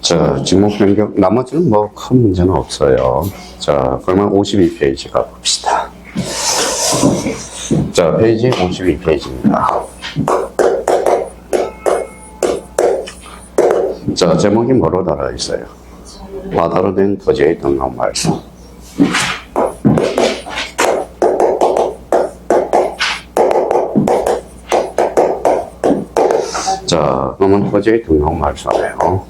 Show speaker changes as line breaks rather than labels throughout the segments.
자, 지목 변경, 나머지는 뭐 큰 문제는 없어요. 자, 그러면 52페이지 가봅시다. 자, 페이지 52페이지입니다. 자, 제목이 뭐로 달아있어요? 바다로 된 토지의 등록 말소. 자, 그러면 토지의 등록 말소네요.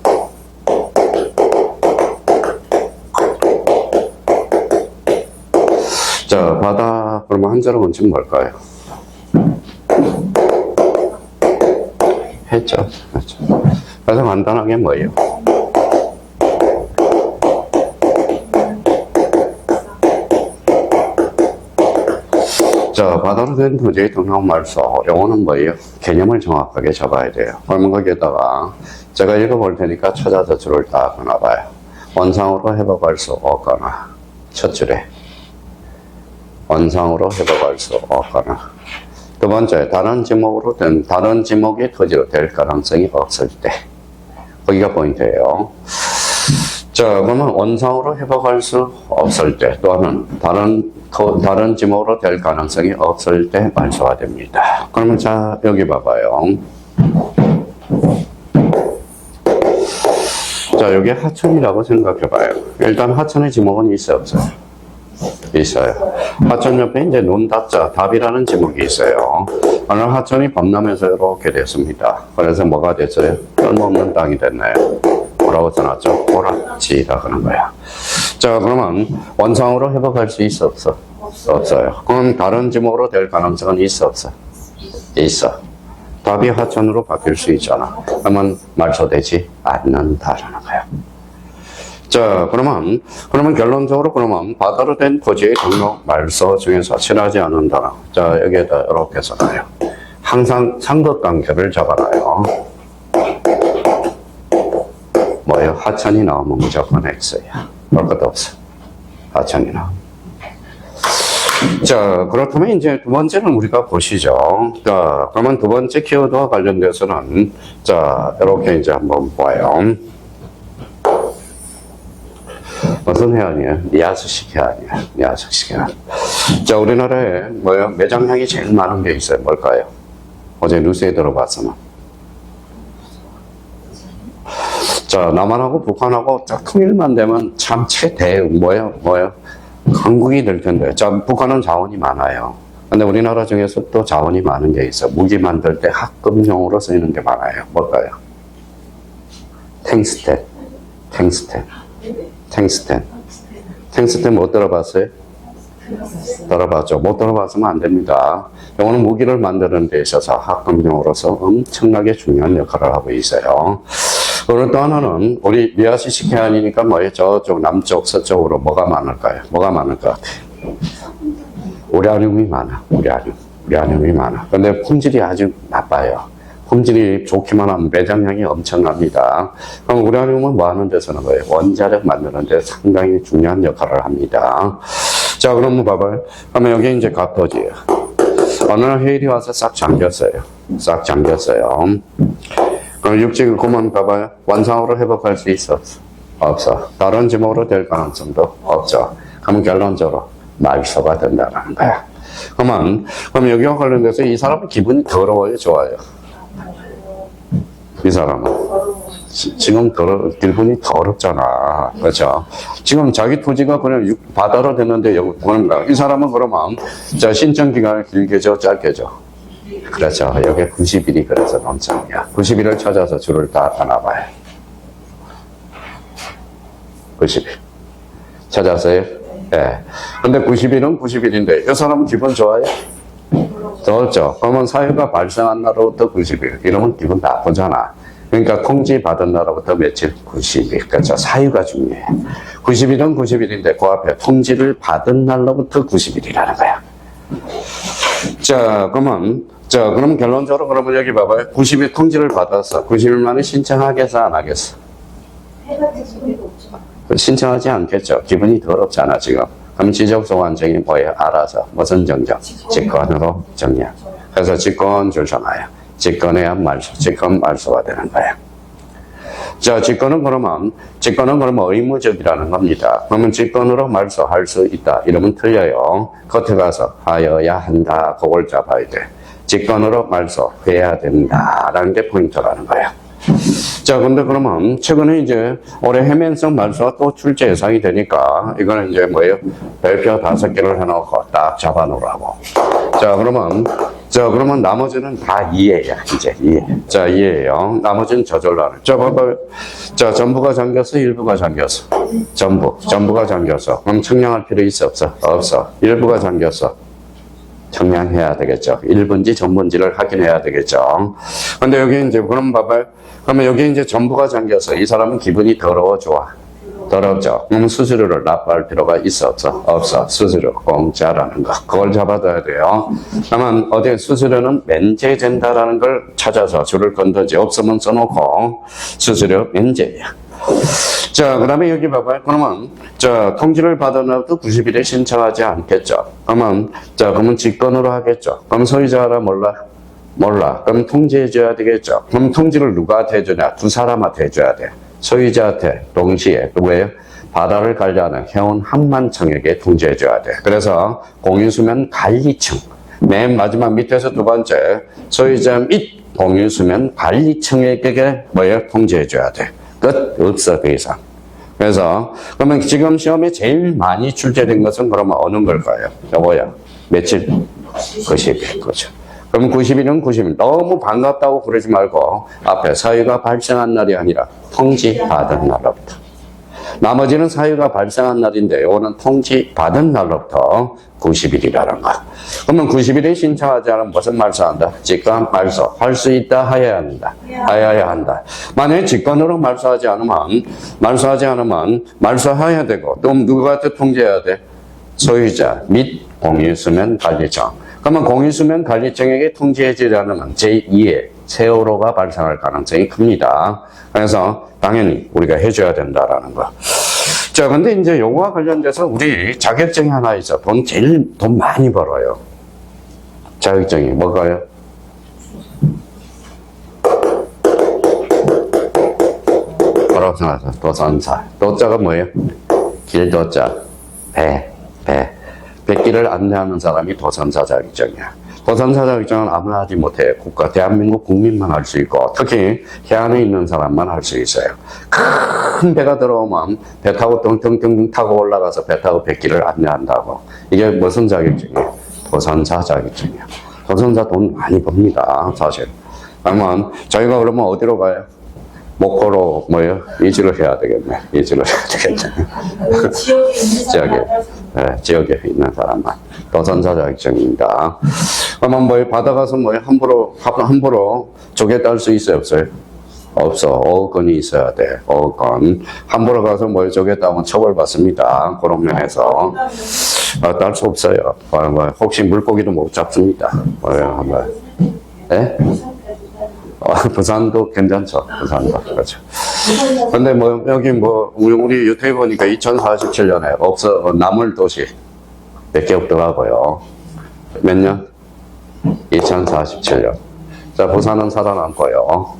자, 바다, 그러면 한자로 원칙 뭘까요? 했죠. 그래서 간단하게 뭐예요? 자, 바다로 된 토지의 등록 말소. 요거는 뭐예요? 개념을 정확하게 잡아야 돼요. 그러면 거기에다가 제가 읽어볼 테니까 찾아서 줄을 다 끊어봐요. 원상으로 회복할 수 없거나, 첫 줄에. 원상으로 회복할 수 없거나. 두 번째, 다른 지목의 토지로 될 가능성이 없을 때. 거기가 포인트예요. 자, 그러면 원상으로 회복할 수 없을 때, 또는 다른 지목으로 될 가능성이 없을 때 말소가 됩니다. 그러면 자, 여기 봐봐요. 자, 여기 하천이라고 생각해봐요. 일단 하천의 지목은 있어요, 없어요? 있어요. 하천 옆에 이제 논답자, 답이라는 지목이 있어요. 오늘 하천이 범람해서 이렇게 됐습니다. 그래서 뭐가 됐어요? 쓸모없는 땅이 됐나요? 뭐라고 써놨죠? 오락지라 그런 거야. 자, 그러면 원상으로 회복할 수 있어, 없어? 없어요. 그럼 다른 지목으로 될 가능성은 있어, 없어? 있어. 답이 하천으로 바뀔 수 있잖아. 그러면 말소되지 않는다라는 거야. 자, 그러면 결론적으로 바다로 된 토지의 등록 말소 중에서 친하지 않는다. 자, 여기에다 이렇게 써놔요. 항상 상극관계를 잡아놔요. 뭐예요? 하천이 나오면 무조건 X야. 볼 것도 없어. 하천이 나오면. 자, 그렇다면 이제 두 번째는 우리가 보시죠. 자, 그러면 두 번째 키워드와 관련돼서는, 자, 이렇게 이제 한번 봐요. 무슨 해안이에요? 니아스식 해안이에요. 니아스식 해안. 자, 우리나라에 뭐예요? 매장량이 제일 많은 게 있어요. 뭘까요? 어제 뉴스에 들어봤으면. 자, 남한하고 북한하고 딱 통일만 되면 참 뭐예요? 강국이 될 텐데. 자, 북한은 자원이 많아요. 근데 우리나라 중에서 또 자원이 많은 게 있어. 무기 만들 때 합금용으로 쓰이는 게 많아요. 뭘까요? 탱스텐. 못 들어봤어요? 들어봤죠. 못 들어봤으면 안 됩니다. 이거는 무기를 만드는 데 있어서 합금용으로서 엄청나게 중요한 역할을 하고 있어요. 그리고 또 하나는 우리 니아시식 해안이니까 뭐예요? 저쪽 남쪽 서쪽으로 뭐가 많을까요? 뭐가 많을 것 같아요? 우라늄이 많아. 우라늄이 많아. 근데 품질이 아주 나빠요. 품질이 좋기만 하면 매장량이 엄청납니다. 그럼 우라늄은 뭐 하는 데 쓰는 거예요? 원자력 만드는 데 상당히 중요한 역할을 합니다. 자, 그러면 봐봐요. 그러면 여기 이제 갑토지예요. 어느 날 해일이 와서 싹 잠겼어요. 그럼 육지 그만 봐봐요. 원상으로 회복할 수 있어? 없어. 다른 지목으로 될 가능성도 없죠. 그러면 결론적으로 말소가 된다는 거야. 그럼 여기와 관련돼서 이 사람은 기분이 더러워요, 좋아요? 이 사람은 지금 기분이 더럽잖아. 그렇죠? 지금 자기 토지가 그냥 바다로 됐는데 이 사람은 그러면 자, 신청 기간을 길게 줘, 짧게 줘? 그렇죠. 여기 90일이 그래서 논점이야. 90일을 찾아서 줄을 다 따놔봐요. 90일. 찾았어요? 예. 네. 근데 90일은 90일인데, 이 사람은 기분 좋아요? 더웠죠. 그러면 사유가 발생한 날로부터 90일. 이러면 기분 나쁘잖아. 그러니까 통지 받은 날로부터 며칠? 90일. 그렇죠. 사유가 중요해. 90일은 90일인데, 그 앞에 통지를 받은 날로부터 90일이라는 거야. 자, 그럼 결론적으로 그러면 여기 봐봐요. 90일 통지를 받았어. 90일 만에 신청하겠어, 안 하겠어? 신청하지 않겠죠. 기분이 더럽잖아, 지금. 그럼 지적소관청이 뭐예요? 알아서. 무슨 정정? 직권으로 정리야. 그래서 직권 줄 서놔요. 직권해야 직권 말소가 되는 거야. 자, 직권은 그러면 의무적이라는 겁니다. 그러면 직권으로 말소할 수 있다. 이러면 틀려요. 겉에 가서 하여야 한다. 그걸 잡아야 돼. 직권으로 말소해야 된다라는 게 포인트라는 거예요. 자, 근데 그러면 최근에 이제 올해 해면성 말소가 또 출제 예상이 되니까 이거는 이제 뭐예요? 별표 5개를 해놓고 딱 잡아놓으라고. 자, 그러면 나머지는 다 이해야, 이제 이해. 자, 이해예요. 나머지는 저절로 하는. 자, 봐봐요. 자, 전부가 잠겼어, 일부가 잠겼어. 전부가 잠겼어. 그럼 청량할 필요 있어, 없어? 없어. 일부가 잠겼어. 청량해야 되겠죠. 일분지 전분지를 확인해야 되겠죠. 근데 여기 이제 그럼 봐봐요. 그러면 여기 이제 전부가 잠겨서 이 사람은 기분이 더러워, 좋아? 더럽죠. 그럼 수수료를 납부할 필요가 있어, 없어? 없어. 수수료 공짜라는 거. 그걸 잡아둬야 돼요. 그러면 어디 수수료는 면제된다라는 걸 찾아서 줄을 건너지. 없으면 써놓고 수수료 면제야. 자, 그 다음에 여기 봐봐요. 그러면, 자, 통지를 받아놔도 90일에 신청하지 않겠죠. 그러면 직권으로 하겠죠. 그럼 소유자라 몰라. 그럼 통지해줘야 되겠죠. 그럼 통지를 누구한테 해주냐? 두 사람한테 해줘야 돼. 소유자한테 동시에, 왜요? 바다를 관리하는 해운 항만청에게 통지해줘야 돼. 그래서 공유수면 관리청. 맨 마지막 밑에서 두 번째, 소유자 및 공유수면 관리청에게 뭐예요? 통지해줘야 돼. 끝. 없어, 그 이상. 그래서, 그러면 지금 시험에 제일 많이 출제된 것은 그러면 어느 걸까요? 여보야. 며칠? 90일. 그렇죠. 그럼 90일은 90일. 너무 반갑다고 그러지 말고, 앞에 사유가 발생한 날이 아니라 통지 받은 날로부터. 나머지는 사유가 발생한 날인데, 이거는 통지 받은 날로부터 90일이라는 거. 그러면 90일에 신청하지 않으면 무슨 말소한다? 직권 말소. 할 수 있다, 하여야 한다. 하여야 한다. 만약에 직권으로 말소하지 않으면 말소해야 되고, 또 누구한테 통지해야 돼? 소유자 및 공유수면 관리청. 그러면 공유수면 관리청에게 통지해주지 않으면 제2의 세월호가 발생할 가능성이 큽니다. 그래서 당연히 우리가 해줘야 된다라는 거. 자, 근데 이제 요거와 관련돼서 우리 자격증이 하나 있어. 제일 돈 많이 벌어요. 자격증이 뭐가요? 뭐라고 생각하세요? 도선사. 도자가 뭐예요? 길도자. 배. 백길을 안내하는 사람이 도선사 자격증이야. 도선사 자격증은 아무나 하지 못해. 대한민국 국민만 할 수 있고, 특히 해안에 있는 사람만 할 수 있어요. 큰 배가 들어오면 배 타고 뚱뚱뚱 타고 올라가서 배 타고 백길을 안내한다고. 이게 무슨 자격증이에요? 도선사 자격증이야. 도선사 돈 많이 법니다, 사실. 그러면 저희가 그러면 어디로 가요? 목포로 뭐예요? 이주를 해야 되겠네. 지역에 있는 사람만. 도선사 자격증입니다. 그러면 받아가서 함부로 조개 딸 수 있어요, 없어요? 없어. 어건이 있어야 돼. 어건. 함부로 가서 조개 따면 처벌받습니다. 그런 면에서. 딸 수 없어요. 혹시 물고기도 못 잡습니다. 네? 부산도 괜찮죠. 부산도. 그렇죠. 근데 여기 우리 유튜브에 보니까 2047년에 남을 도시 몇 개 없더라고요. 몇 년? 2047년. 자, 부산은 살아남고요.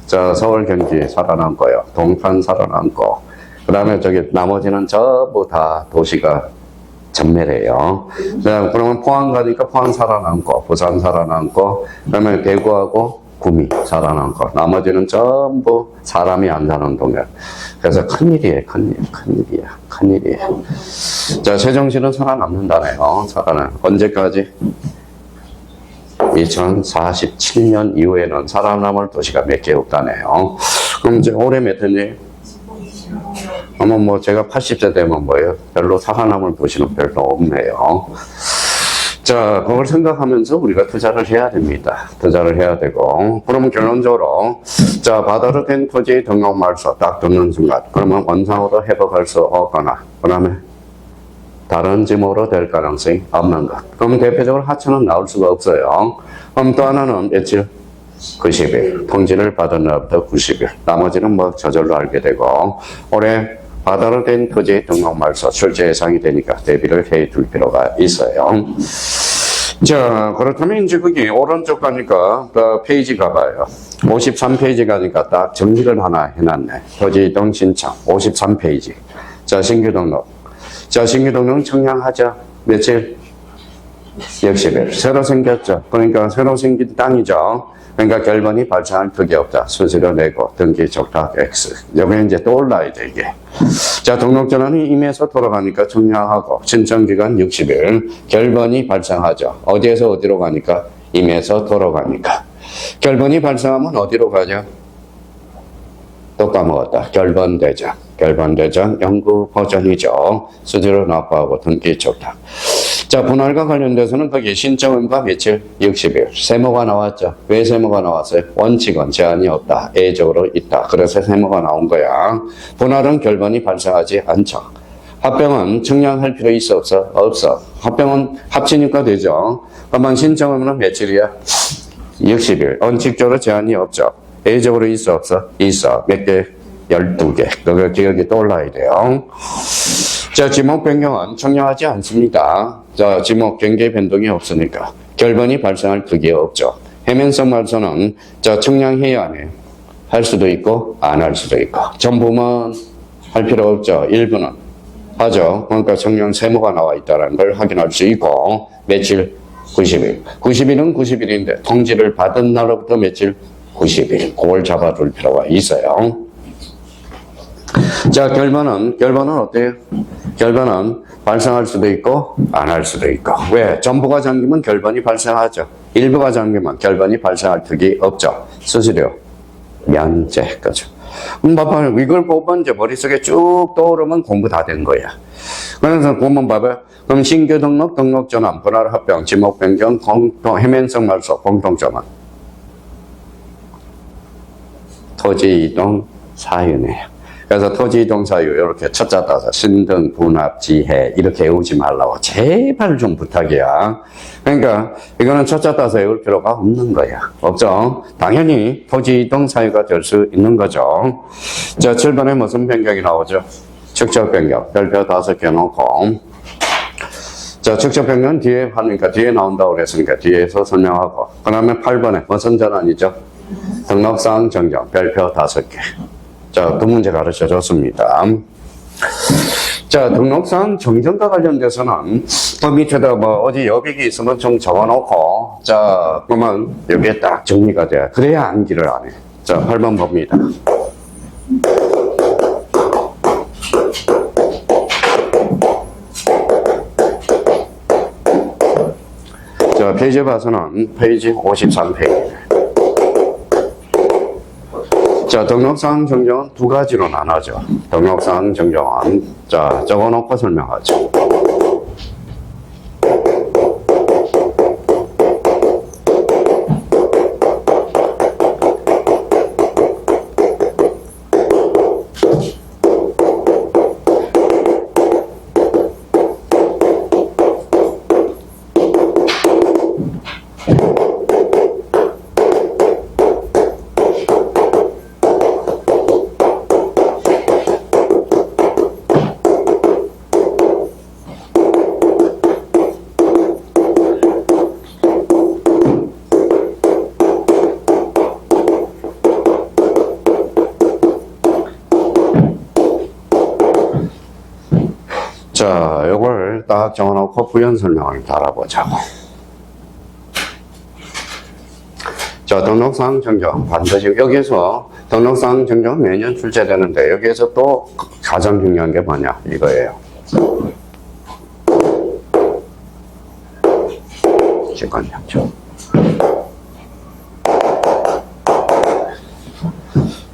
자, 서울, 경기 살아남고요. 동탄 살아남고. 그 다음에 나머지는 전부 다 도시가 전멸해요. 그러면 포항 가니까 포항 살아남고, 부산 살아남고, 그 다음에 대구하고 구미 살아남고, 나머지는 전부 사람이 안 사는 동네. 그래서 큰일이에요. 자, 세종시는 살아남는다네요. 언제까지? 2047년 이후에는 살아남을 도시가 몇 개 없다네요. 그럼 이제 올해 몇 년이에요? 아마 제가 80세 되면 별로 살아남을 도시는 별로 없네요. 자, 그걸 생각하면서 우리가 투자를 해야 됩니다. 투자를 해야 되고. 그러면 결론적으로, 자, 바다로 된 토지의 등록 말소 딱 듣는 순간, 그러면 원상으로 회복할 수 없거나, 그 다음에 다른 지목으로 될 가능성이 없는 것. 그럼 대표적으로 하천은 나올 수가 없어요. 그럼 또 하나는 며칠? 90일. 통지를 받은 날부터 90일. 나머지는 저절로 알게 되고, 올해 바다로 된 토지의 등록 말소 출제 예상이 되니까 대비를 해 둘 필요가 있어요. 자, 그렇다면 이제 거기 오른쪽 가니까 페이지 가봐요. 53페이지 가니까 딱 정리를 하나 해놨네. 토지 이동 신청 53페이지. 자, 신규 등록. 자, 신규 등록 청량하죠. 며칠? 60일. 새로 생겼죠. 그러니까 새로 생긴 땅이죠. 그러니까 결번이 발생할 그게 없다. 수수료 내고 등기 족탁 X. 여기 이제 또 올라야 돼, 이게. 자, 등록 전환이 임해서 돌아가니까 청량하고 신청기간 60일. 결번이 발생하죠. 어디에서 어디로 가니까? 임해서 돌아가니까. 결번이 발생하면 어디로 가죠? 또 까먹었다. 결번대장. 결번대장 연구 버전이죠. 수수료 납부하고 등기 족탁. 자, 분할과 관련돼서는 거기 신청음과 며칠? 60일. 세모가 나왔죠. 왜 세모가 나왔어요? 원칙은 제한이 없다. 예적으로 있다. 그래서 세모가 나온 거야. 분할은 결번이 발생하지 않죠. 합병은 청량할 필요 있어 없어? 없어. 합병은 합치니까 되죠. 그러면 신청음은 며칠이야? 60일. 원칙적으로 제한이 없죠. 예적으로 있어 없어? 있어. 몇 개? 12개. 그거 기억이 떠올라야 돼요. 자, 지목 변경은 청량하지 않습니다. 자, 지목 경계 변동이 없으니까 결번이 발생할 그게 없죠. 해면성 말소는 자, 청량해야 안 해요. 할 수도 있고 안 할 수도 있고. 전부만 할 필요 없죠. 일부는 하죠. 그러니까 청량 세모가 나와 있다는 걸 확인할 수 있고. 며칠? 90일. 90일은 90일인데 통지를 받은 날로부터 며칠? 90일. 그걸 잡아둘 필요가 있어요. 자, 결번은 어때요? 결번은 발생할 수도 있고 안 할 수도 있고. 왜? 전부가 잠기면 결번이 발생하죠. 일부가 잠기면 결번이 발생할 턱이 없죠. 수수료 면제. 그죠? 봐봐. 이걸 보면 이제 머릿속에 쭉 떠오르면 공부 다 된 거야. 그래서 보면 봐봐요. 그럼 신규 등록, 등록 전환, 분할 합병, 지목 변경, 공통, 해면성 말소, 공통점은 토지 이동 사유네요. 그래서 토지 이동 사유 이렇게 첫자 따서 신등, 분합, 지해 이렇게 외우지 말라고 제발 좀 부탁이야. 그러니까 이거는 첫자 따서 외울 필요가 없는 거야. 없죠? 당연히 토지 이동 사유가 될 수 있는 거죠. 자, 7번에 무슨 변경이 나오죠? 축적 변경. 별표 5개 놓고. 자, 축적 변경 뒤에 하니까 뒤에 나온다고 그랬으니까 뒤에서 설명하고. 그 다음에 8번에 무슨 전환이죠? 등록사항 정정. 별표 5개. 자, 두 문제 가르쳐 줬습니다. 자, 등록상 정정과 관련돼서는 그 밑에다 뭐 어디 여백이 있으면 좀 적어놓고, 자, 그러면 여기에 딱 정리가 돼요. 그래야 암기를 안 해. 자, 8번 봅니다. 자, 페이지 봐서는 페이지 53페이지. 자, 등록사항 정정은 두 가지로 나눠져. 등록사항 정정은, 자, 적어놓고 설명하죠. 자, 요걸 딱 정해놓고 부연 설명을 달아보자고. 자, 등록사항 정정. 반드시 여기에서 등록사항 정정 매년 출제되는데 여기에서 또 가장 중요한 게 뭐냐? 이거예요. 직권약정.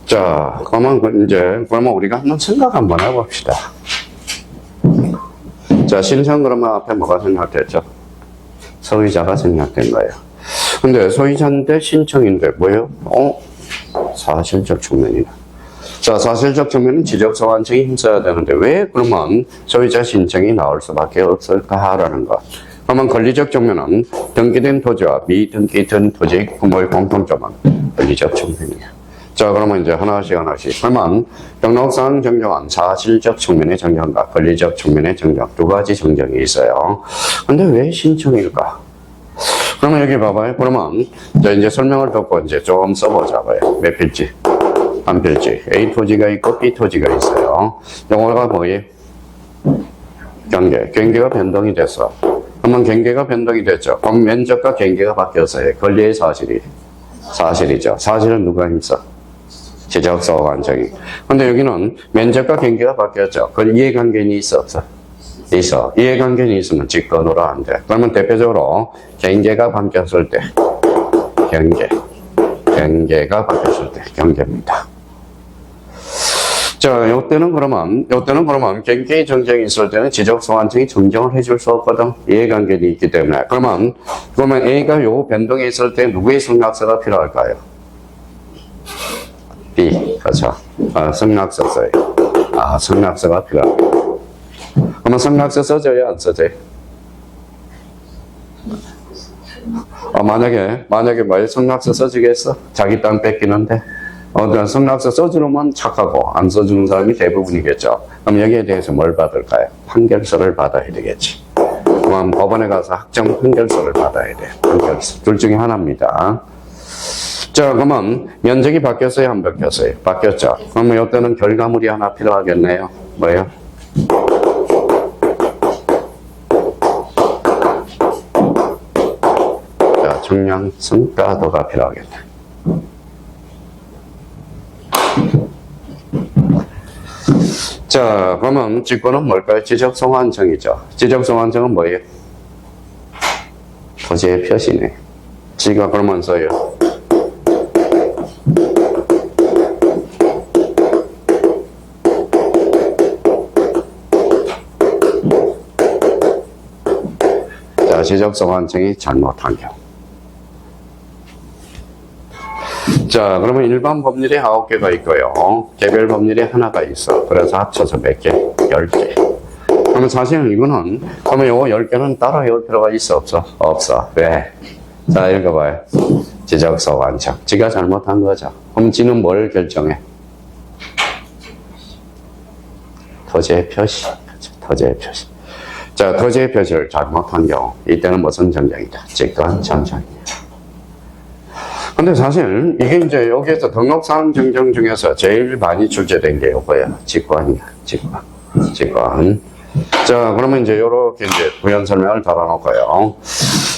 자, 그러면 우리가 한번 생각 한번 해봅시다. 자, 신청 그러면 앞에 뭐가 생략됐죠? 소유자가 생략된 거예요. 근데 소유자인데 신청인데 뭐예요? 사실적 측면이네. 자, 사실적 측면은 지적서 완성이 힘써야 되는데 왜 그러면 소유자 신청이 나올 수밖에 없을까라는 것. 그러면 권리적 측면은 등기된 토지와 미등기된 토지 부모의 공통점은 권리적 측면이에요. 자, 그러면 이제 하나씩. 그러면 등록사항 정정은 사실적 측면의 정정과 권리적 측면의 정정 두 가지 정정이 있어요. 근데 왜 신청일까? 그러면 여기 봐봐요. 그러면 자 이제 설명을 듣고 이제 좀 써보자고요. 몇 필지? 한 필지. A 토지가 있고 B 토지가 있어요. 영어가 뭐예요? 경계가 변동이 됐어. 그러면 경계가 변동이 됐죠. 그럼 면적과 경계가 바뀌었어요. 권리의 사실이죠. 사실은 누가 있어? 지적소관청이. 근데 여기는 면적과 경계가 바뀌었죠. 그 이해관계는 있어 없어? 있어. 이해관계는 있으면 직권으로 안 돼. 그러면 대표적으로 경계가 바뀌었을 때 경계가 바뀌었을 때 경계입니다. 자, 요때는 그러면 경계의 정정이 있을 때는 지적소관청이 정정을 해줄 수 없거든. 이해관계는 있기 때문에. 그러면 A가 요 변동에 있을 때 누구의 승낙서가 필요할까요? B. 그렇죠. 승낙서 써요. 승낙서가 필요합니다. 그러면 승낙서 써줘야 안 써줘요? 만약에 뭐예요? 승낙서 써주겠어? 자기 땅 뺏기는데? 승낙서 써주면 착하고 안 써주는 사람이 대부분이겠죠. 그럼 여기에 대해서 뭘 받을까요? 판결서를 받아야 되겠지. 그럼 법원에 가서 확정 판결서를 받아야 돼. 판결서. 둘 중에 하나입니다. 자, 그러면 면적이 바뀌었어요? 안 바뀌었어요? 바뀌었죠. 그러면 이때는 결과물이 하나 필요하겠네요. 뭐예요? 자, 중량 성과도가 필요하겠네. 자, 그러면 직권은 뭘까요? 지적소관청이죠. 지적소관청은 뭐예요? 토지의 표시네. 지가 그러면서요. 자, 지적소관청이 잘못한 경우. 자, 그러면 일반 법률이 9개가 있고요. 개별 법률이 하나가 있어. 그래서 합쳐서 몇 개? 10개. 그러면 사실 이거는, 그러면 요거 10개는 따로 외울 필요가 있어? 없어? 없어. 왜? 자, 읽어봐요. 지적소관청. 지가 잘못한 거죠. 그럼 지는 뭘 결정해? 토지의 표시. 토지의 표시. 자, 토지의 표시를 잘못한 경우. 이때는 무슨 정정이다? 직권 정정이에요. 근데 사실 이게 이제 여기에서 등록사항 정정 중에서 제일 많이 출제된 게 이거야. 직권이야. 직권. 자, 그러면 이제 요렇게 이제 부연 설명을 달아놓고요.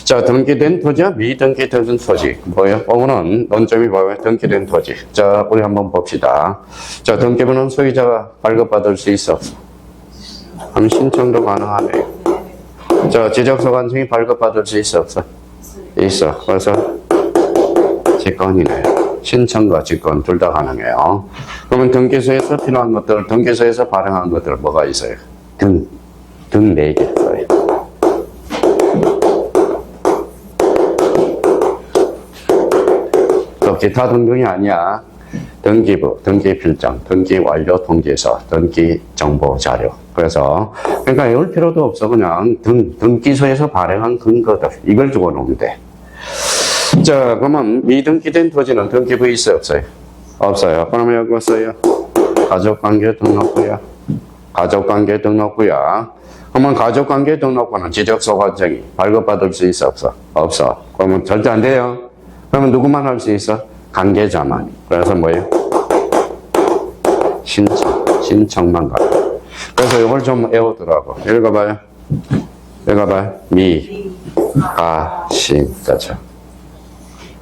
자, 등기된 토지와 미등기된 토지. 뭐예요? 오늘은 논점이 뭐예요? 등기된 토지. 자, 우리 한번 봅시다. 자, 등기부는 소유자가 발급받을 수 있어. 그럼 신청도 가능하네요. 자, 지적소관청이 발급받을 수 있어 없어? 있어. 그래서 직권이네요. 신청과 직권 둘 다 가능해요. 그러면 등기소에서 필요한 것들, 등기소에서 발행한 것들 뭐가 있어요? 등 4개 있어요. 또 기타 등등이 아니야. 등기부, 등기필장, 등기완료 통지서, 등기정보자료. 그래서 그러니까 외울 필요도 없어. 그냥 등기소에서 발행한 근거들 이걸 주고 놓으면 돼. 자, 그러면 미등기된 토지는 등기부 있어요? 없어요? 없어요. 그러면 여기 써요. 가족관계 등록부야. 가족관계 등록부야. 그러면 가족관계 등록부는 지적소관청이 발급받을 수 있어? 없어? 없어. 그러면 절대 안 돼요. 그러면 누구만 할 수 있어? 관계자만. 그래서 뭐예요? 신청만 가요. 그래서 이걸 좀 외우더라고. 읽어봐요. 미, 가, 신. 그렇죠.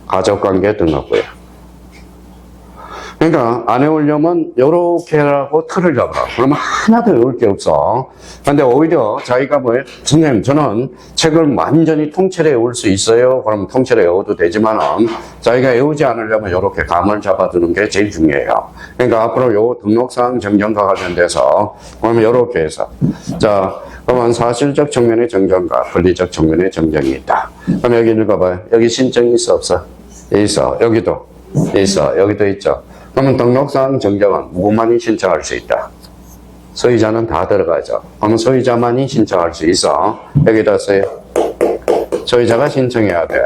가족관계 등록부야. 그러니까 안 외우려면 요렇게 하고 틀을 잡아. 그러면 하나도 외울 게 없어. 근데 오히려 자기가 뭐예요? 선생님, 저는 책을 완전히 통째로 외울 수 있어요. 그러면 통째로 외워도 되지만은 자기가 외우지 않으려면 요렇게 감을 잡아두는 게 제일 중요해요. 그러니까 앞으로 요 등록사항 정정과 관련돼서 그러면 요렇게 해서 자, 그러면 사실적 측면의 정정과 권리적 측면의 정정이 있다. 그럼 여기 읽어봐요. 여기 신청이 있어 없어? 있어. 여기도 있어. 여기도 있죠. 그러면 등록사항 정정은 누구만이 신청할 수 있다? 소유자는 다 들어가죠. 그러면 소유자만이 신청할 수 있어. 여기다 써요. 소유자가 신청해야 돼.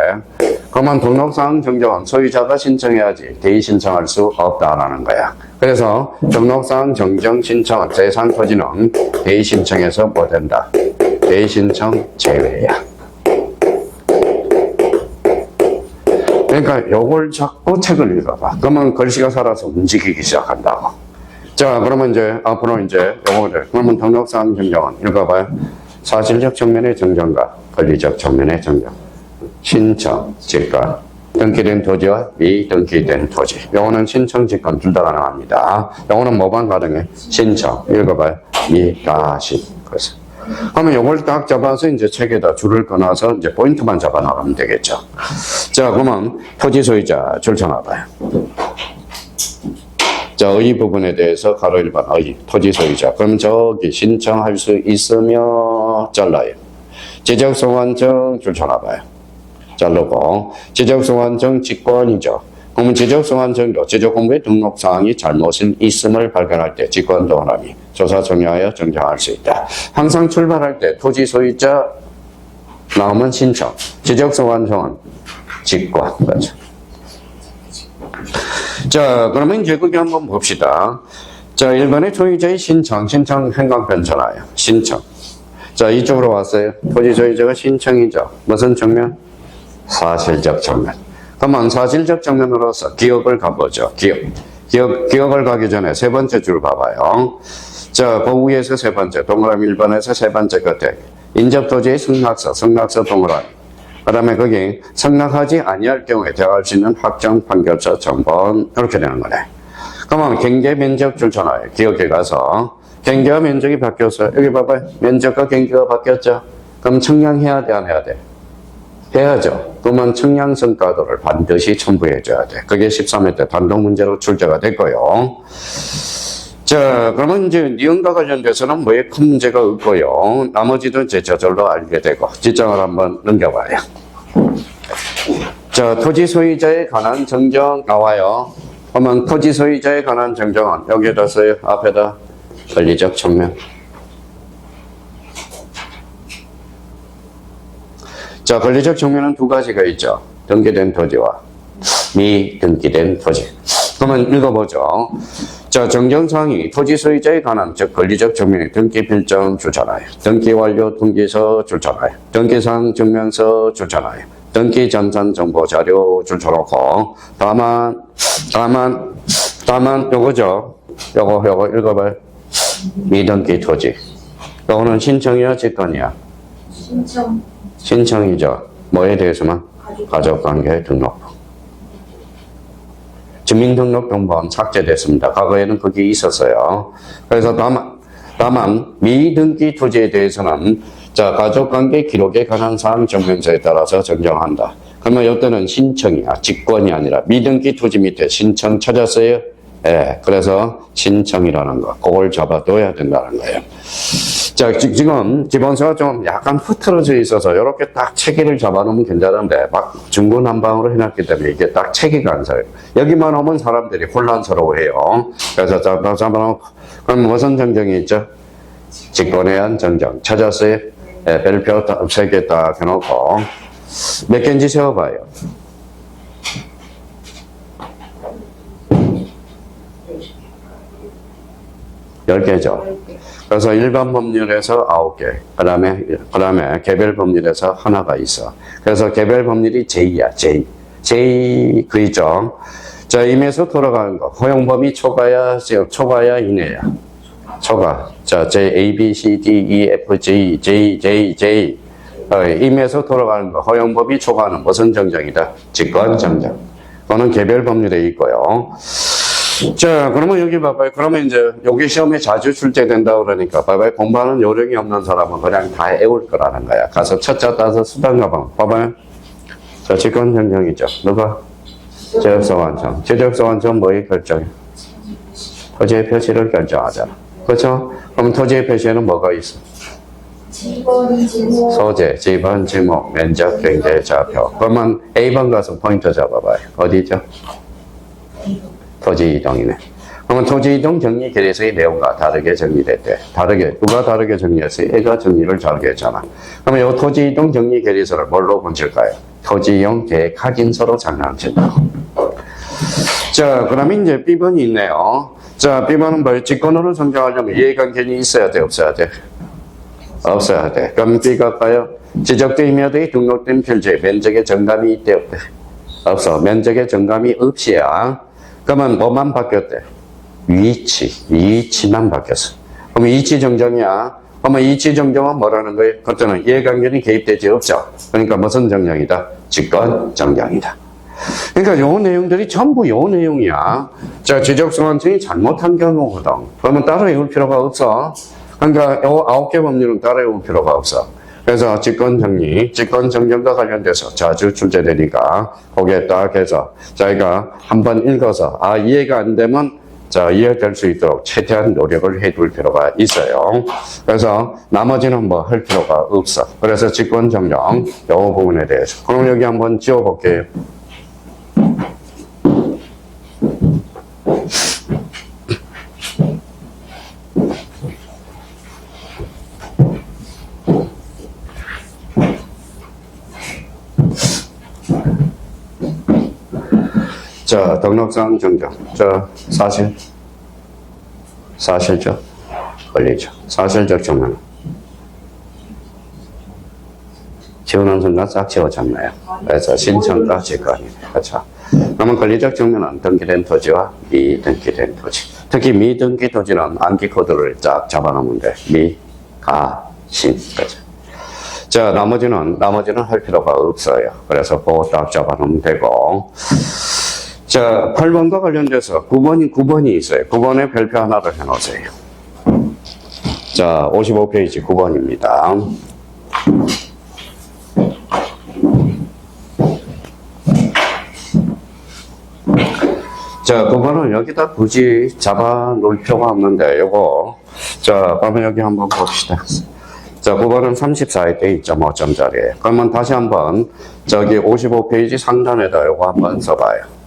그러면 등록사항 정정은 소유자가 신청해야지 대의 신청할 수 없다라는 거야. 그래서 등록사항 정정 신청은 재산 토지는 대의 신청에서 뭐 된다? 대의 신청 제외야. 그러니까 요걸 잡고 책을 읽어봐. 그러면 글씨가 살아서 움직이기 시작한다고. 자, 그러면 이제 앞으로 이제 요거를 그러면 등록사항 정정은 읽어봐요. 사실적 측면의 정정과 권리적 측면의 정정. 신청, 직권. 등기된 토지와 미등기된 토지. 요거는 신청, 직권 둘 다 가능합니다. 요거는 뭐만 가능해? 신청. 읽어봐요. 미가신. 그래서. 그러면 요걸 딱 잡아서 이제 책에다 줄을 끊어서 이제 포인트만 잡아 나가면 되겠죠. 자, 그러면 토지 소유자 줄 쳐놔봐요. 자, 의 부분에 대해서 가로 1번 의, 토지 소유자. 그럼 저기 신청할 수 있으며 잘라요. 지적소관청 줄 쳐놔봐요. 자르고 지적소관청 직권이죠. 그러면 지적소관청도 지적공부의 등록사항이 잘못이 있음을 발견할 때 직권 동원함이 조사 정리하여 정정할 수 있다. 항상 출발할 때 토지 소유자 나오면 신청, 지적소관청은 직권. 그렇죠. 자, 그러면 이제 그게 한번 봅시다. 자, 1번의 소유자의 신청 행각변천하여 신청. 자, 이쪽으로 왔어요. 토지 소유자가 신청이죠. 무슨 측면? 사실적 측면. 그러면 사실적 측면으로서 기억을 가보죠. 기억을 가기 전에 세 번째 줄 봐봐요. 자, 그 위에서 세 번째, 동그라미 1번에서 세 번째 끝에 인접토지의 승낙서 동그라미. 그 다음에 거기 승낙하지 아니할 경우에 대할 수 있는 확정 판결서 정본 이렇게 되는 거네. 그러면 경계 면적 줄 쳐놔요. 기억에 가서 경계와 면적이 바뀌었어요. 여기 봐봐요. 면적과 경계가 바뀌었죠. 그럼 측량해야 돼, 안 해야 돼? 해야죠. 그러면 측량성가도를 반드시 첨부해줘야 돼. 그게 13회 때 단독 문제로 출제가 됐고요. 자, 그러면 이제 니은과 관련돼서는 뭐에 큰 문제가 없고요. 나머지도 이제 저절로 알게 되고, 지정을 한번 넘겨봐요. 자, 토지 소유자에 관한 정정 나와요. 그러면 토지 소유자에 관한 정정은 여기에다 써요. 앞에다 권리적 측면. 자, 권리적 측면은 두 가지가 있죠. 등기된 토지와 미등기된 토지. 그러면 읽어보죠. 자, 정정사항이 토지 소유자에 관한 즉 권리적 측면이 등기 필정 주잖아요. 등기 완료 등기서 주잖아요. 등기상 증명서 주잖아요. 등기 전산 정보 자료 줄쳐놓고 다만 요거죠. 요거 읽어봐요. 미등기 토지. 요거는 신청이야 직권이야? 신청이죠. 뭐에 대해서만? 가족관계 등록부. 주민등록등본 삭제됐습니다. 과거에는 그게 있었어요. 그래서 다만 미등기 토지에 대해서는 자, 가족관계 기록에 관한 사항 증명서에 따라서 정정한다. 그러면 이때는 신청이야. 직권이 아니라 미등기 토지 밑에 신청 찾았어요? 예. 그래서 신청이라는 거. 그걸 잡아둬야 된다는 거예요. 자, 지금 기본서가 좀 약간 흐트러져 있어서 이렇게 딱 체계를 잡아놓으면 괜찮은데 막 중구난방으로 해놨기 때문에 이게 딱 체계가 안 서요. 여기만 오면 사람들이 혼란스러워해요. 그래서 잡아놓고 그럼 무슨 정정이 있죠? 직권에 의한 정정. 찾았어요? 예, 별표 3개 딱 해놓고 몇 개인지 세워봐요. 10개죠. 그래서 일반 법률에서 9개, 그 다음에 개별 법률에서 하나가 있어. 그래서 개별 법률이 J야, J 그 있죠. 자, 임에서 돌아가는 거. 허용 범위 초과야 이내야? 초과. 자, J, A, B, C, D, E, F, G, J. 임에서 돌아가는 거. 허용 범위 초과는 무슨 정정이다? 직권 정정. 그거는 개별 법률에 있고요. 자, 그러면 여기 봐봐요. 그러면 이제 여기 시험에 자주 출제된다 그러니까 봐봐요. 공부하는 요령이 없는 사람은 그냥 다 애울 거라는 거야. 가서 첫자 따서 수단 가방 봐봐요. 자, 직권 정정이죠. 누가? 지적소관청. 지적소관청 뭐의 결정이야? 토지의 표시를 결정하잖아. 그렇죠? 그럼 토지의 표시에는 뭐가 있어? 소재, 지번, 지목, 면적, 경계, 좌표. 그러면 A번 가서 포인트 잡아봐요. 어디죠? 토지 이동이네. 그러면 토지 이동 정리 계례서의 내용과 다르게 정리됐대. 누가 다르게 정리했어요? 애가 정리를 다르게 했잖아. 그러면 이 토지 이동 정리 계례서를 뭘로 번칠까요? 토지이용 계획 확인서로 장난친다. 자, 그러면 이제 B번이 있네요. 자, B번은 뭐예요? 직권으로 정정하려면 이해관계는 있어야 돼, 없어야 돼? 없어야 돼. 그럼 B가 봐요. 지적된 임야들이 등록된 필지에 면적의 정감이 있대, 없대? 없어. 면적의 정감이 없이야. 그러면 뭐만 바뀌었대? 위치만 바뀌었어. 그러면 이치 정정이야. 그러면 이치 정정은 뭐라는 거예요? 그때는 이해관계는 개입되지 없죠. 그러니까 무슨 정정이다? 직권 정정이다. 그러니까 요 내용들이 전부 요 내용이야. 자, 지적소관청이 잘못한 경우거든. 그러면 따로 외울 필요가 없어. 그러니까 요 9개 법률은 따로 외울 필요가 없어. 그래서 직권정리, 직권정정과 관련돼서 자주 출제되니까 거기에 딱 해서 자기가 한번 읽어서 이해가 안 되면 이해될 수 있도록 최대한 노력을 해둘 필요가 있어요. 그래서 나머지는 뭐 할 필요가 없어. 그래서 직권정정 요 부분에 대해서 그럼 여기 한번 지워볼게요. 자, 등록상 정정. 사실적 권리죠. 사실적 정정. 지원한 순간 싹 지워졌네요. 그래서 신청과 직권이. 그렇죠. 그러면 권리적 정면은 등기된 토지와 미등기된 토지. 특히 미등기 토지는 암기 코드를 쫙 잡아놓으면 돼. 미, 가, 신. 그렇죠. 자, 나머지는 할 필요가 없어요. 그래서 그거 딱 잡아놓으면 되고. 자, 8번과 관련돼서 9번이 있어요. 9번에 별표 하나를 해놓으세요. 자, 55페이지 9번입니다. 자, 9번은 여기다 굳이 잡아 놓을 필요가 없는데, 요거. 자, 그러면 여기 한번 봅시다. 자, 9번은 34에 때 2.5점짜리에요. 그러면 다시 한번, 55페이지 상단에다 요거 한번 써봐요.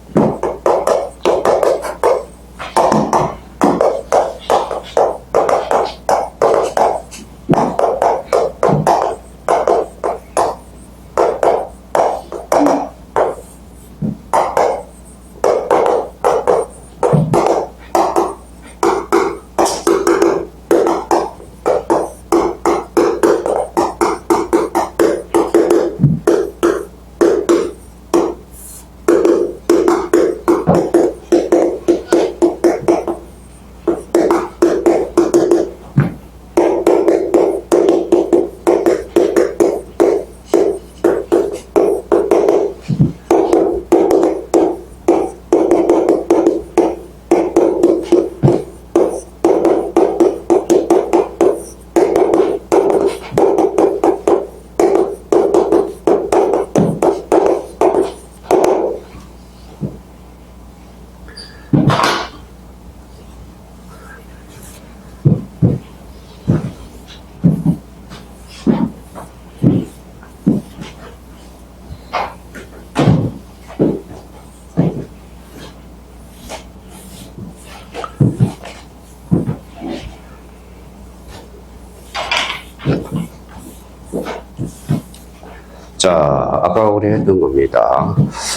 자, 아까 우리 했던 겁니다.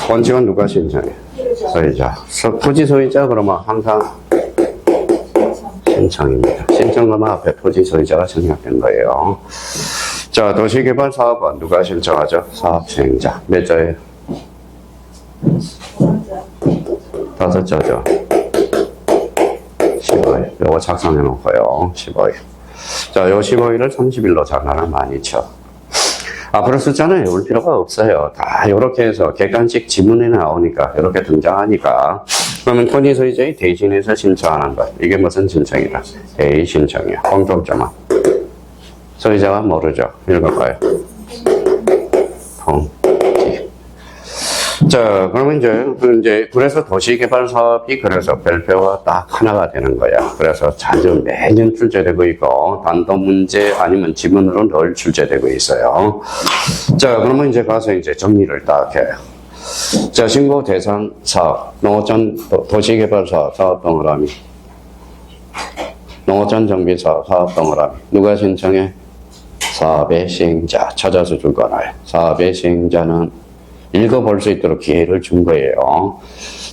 원칙은 누가 신청해? 소유자. 토지 소유자 그러면 항상 신청입니다. 신청하면 앞에 토지 소유자가 생략된 거예요. 자, 도시개발 사업은 누가 신청하죠? 사업 시행자. 몇 자예요? 5자죠. 15일. 요거 작성해 놓고요. 15일. 자, 요 15일을 30일로 장난을 많이 쳐. 앞으로 숫자는 외울 필요가 없어요. 다 이렇게 해서 객관식 지문에 나오니까 이렇게 등장하니까 그러면 토지 소유자의 대신해서 신청하는 것 이게 무슨 신청이다? 대의 신청이야. 공통점은 소유자가 모르죠. 읽어봐요. 통지. 자, 그러면 이제 그래서 도시개발 사업이 그래서 별표가 딱 하나가 되는 거야. 그래서 자주 매년 출제되고 있고 단도 문제 아니면 지문으로 늘 출제되고 있어요. 자, 그러면 이제 가서 이제 정리를 딱 해요. 자, 신고 대상 사업, 농어촌 도시개발 사업 동그라미, 농어촌 정비 사업 동그라미. 누가 신청해? 사업의 시행자 찾아서 줄 거나요? 사업의 시행자는 읽어볼 수 있도록 기회를 준 거예요.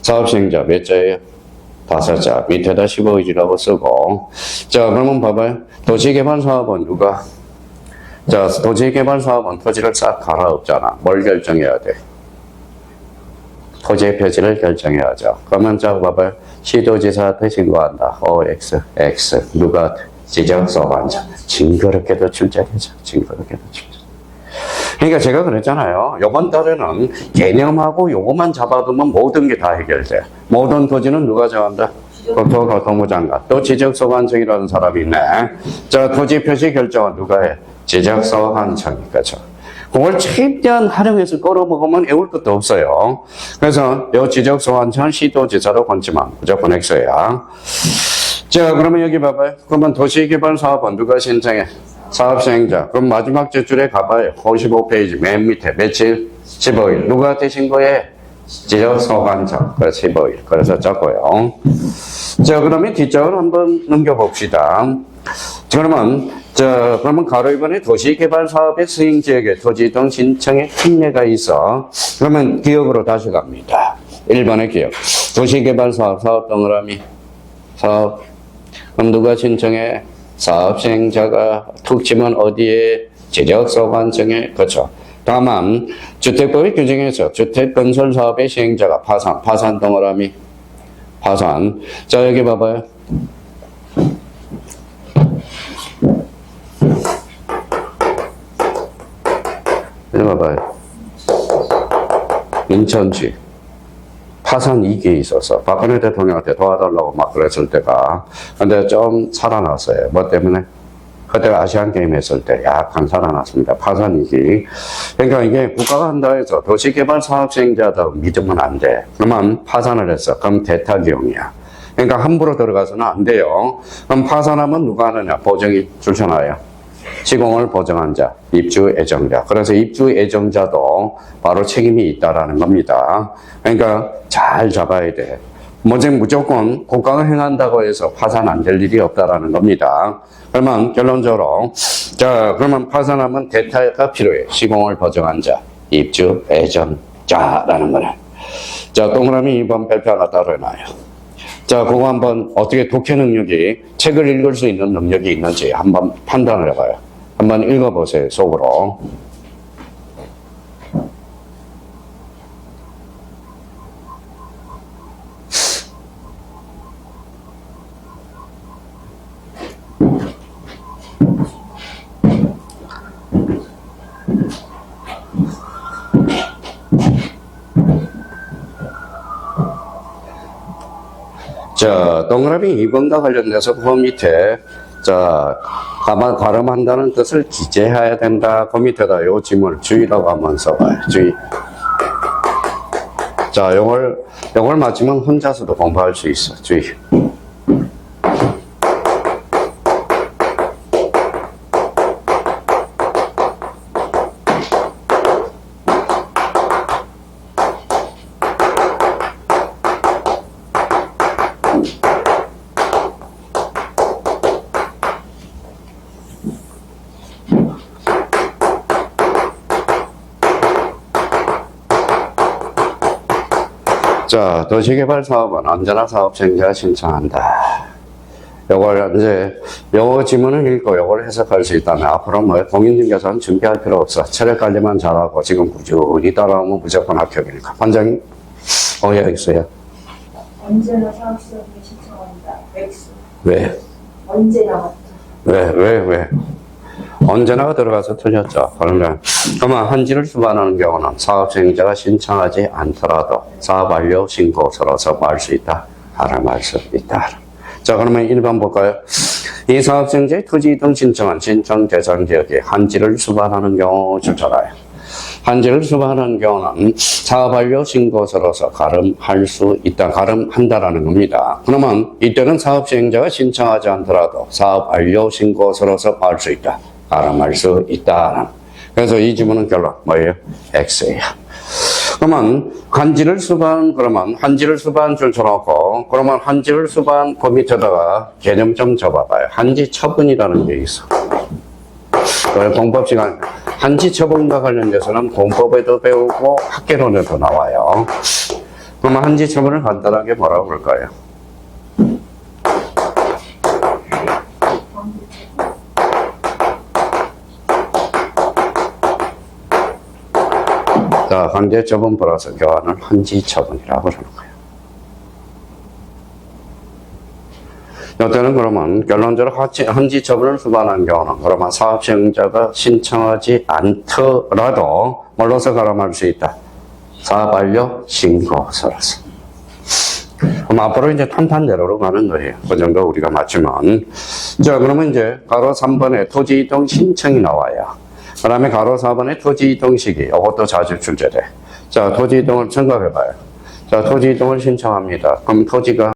사업 시행자 몇 자예요? 5자. 밑에다 15일이라고 쓰고. 자, 그러면 봐봐요. 도시개발 사업은 누가? 자, 도시개발 사업은 토지를 싹 갈아엎잖아. 뭘 결정해야 돼? 토지 표지를 결정해야 하죠. 그러면 저 봐봐요. 시도지사한테 신고한다. OX, X. 누가 지적소 관청. 징그럽게도 출제되죠. 징그럽게도 출제. 그러니까 제가 그랬잖아요. 이번 달에는 개념하고 요것만 잡아두면 모든 게 다 해결돼. 모든 토지는 누가 정한다? 국토교통부 장관. 또 지적소 관청이라는 사람이 있네. 자, 토지 표시 결정은 누가 해? 지적소 관청이. 그렇죠. 그걸 최대한 활용해서 끌어먹으면 애울 것도 없어요. 그래서 요 지적소 관청은 시도지사로 권지만 무조건 X야. 자, 그러면 여기 봐봐요. 그러면 도시개발사업은 누가 신청해? 사업시행자. 그럼 마지막 제출에 가봐요. 55페이지 맨 밑에 며칠? 15일. 누구한테 신고해? 지적소 관청. 그래서 15일. 그래서 적고요. 자, 그러면 뒷장을 한번 넘겨봅시다. 그러면 가로 2번에 도시개발사업의 수행지역에 토지 등 신청에 특례가 있어. 그러면 기억으로 다시 갑니다. 1번의 기억. 도시개발사업, 사업 동그라미. 사업. 그럼 누가 신청해? 사업 시행자가 툭 치면 어디에? 지적소 관청에. 그렇죠. 다만 주택법의 규정에서 주택건설사업의 시행자가 파산 동그라미. 파산. 자, 여기 봐봐요. 여기 봐봐요. 인천시 파산 이익이 있어서 박근혜 대통령한테 도와달라고 막 그랬을 때가, 근데 좀 살아났어요. 뭐 때문에? 그때가 아시안게임 했을 때 약간 살아났습니다. 파산 이익이. 그러니까 이게 국가가 한다 해서 도시개발 사업 시행자다 믿으면 안 돼. 그러면 파산을 했어. 그럼 대타기용이야. 그러니까 함부로 들어가서는 안 돼요. 그럼 파산하면 누가 하느냐? 보증이 출전하여. 시공을 보증한 자, 입주 예정자. 그래서 입주 예정자도 바로 책임이 있다라는 겁니다. 그러니까 잘 잡아야 돼. 무조건 국가가 행한다고 해서 파산 안 될 일이 없다라는 겁니다. 그러면 결론적으로, 자, 그러면 파산하면 대타가 필요해. 시공을 보증한 자, 입주 예정자라는 거네. 자, 동그라미 2번 별표 하나 따로 해놔요. 자, 그거 한번 어떻게 독해 능력이, 책을 읽을 수 있는 능력이 있는지 한번 판단을 해봐요. 한번 읽어보세요, 속으로. 자, 동그라미 2번과 관련돼서 그 밑에, 자, 발음한다는 뜻을 기재해야 된다. 그 밑에다 요 지문을 주의라고 한번 써봐요. 주의. 자, 요걸 맞추면 혼자서도 공부할 수 있어. 주의. 자, 도시개발 사업은 언제나 사업 시행자가 신청한다. 요걸 이제 요 지문을 읽고 요걸 해석할 수 있다면 앞으로 뭐 공인중개사는 준비할 필요 없어. 체력 관리만 잘하고 지금 꾸준히 따라오면 무조건 합격이니까. 반장님, 오해 있어요?
언제나 사업 시행에 신청한다. X.
왜?
언제나.
왜? 언제나 들어가서 틀렸죠. 그러면 한지를 수반하는 경우는 사업 시행자가 신청하지 않더라도 사업 완료 신고서로서 알 수 있다. 알아말 수 있다. 자, 그러면 1번 볼까요? 이 사업 시행자의 토지 등 신청한 신청 대상 지역에 한지를 수반하는 경우 추천하여. 한지를 수반하는 경우는 사업 완료 신고서로서 가름할 수 있다. 가름한다라는 겁니다. 그러면 이때는 사업 시행자가 신청하지 않더라도 사업 완료 신고서로서 알 수 있다. 가름할 수 있다. 그래서 이 지문은 결론 뭐예요? X예요. 그러면 한지를 수반, 그러면 한지를 수반 줄쳐놓고, 그러면 한지를 수반 그 밑에다가 개념 좀 접어봐요. 한지 처분이라는 게 있어. 공법 시간, 한지 처분과 관련돼서는 공법에도 배우고 학계론에도 나와요. 그러면 한지 처분을 간단하게 뭐라고 볼까요? 자, 강제 처분 플러스 교환을 한지 처분이라고 그러는 거예요. 이때는 그러면 결론적으로 한지 처분을 수반한 경우는 그러면 사업 시행자가 신청하지 않더라도 뭘로서 가름할 수 있다? 사업 완료 신고서라서. 그럼 앞으로 이제 탄탄대로로 가는 거예요. 그 정도 우리가 맞추면. 자, 그러면 이제 가로 3번에 토지 이동 신청이 나와요. 그 다음에 가로 4번에 토지 이동 시기. 이것도 자주 출제돼. 자, 토지 이동을 생각해 봐요. 자, 토지 이동을 신청합니다. 그럼 토지가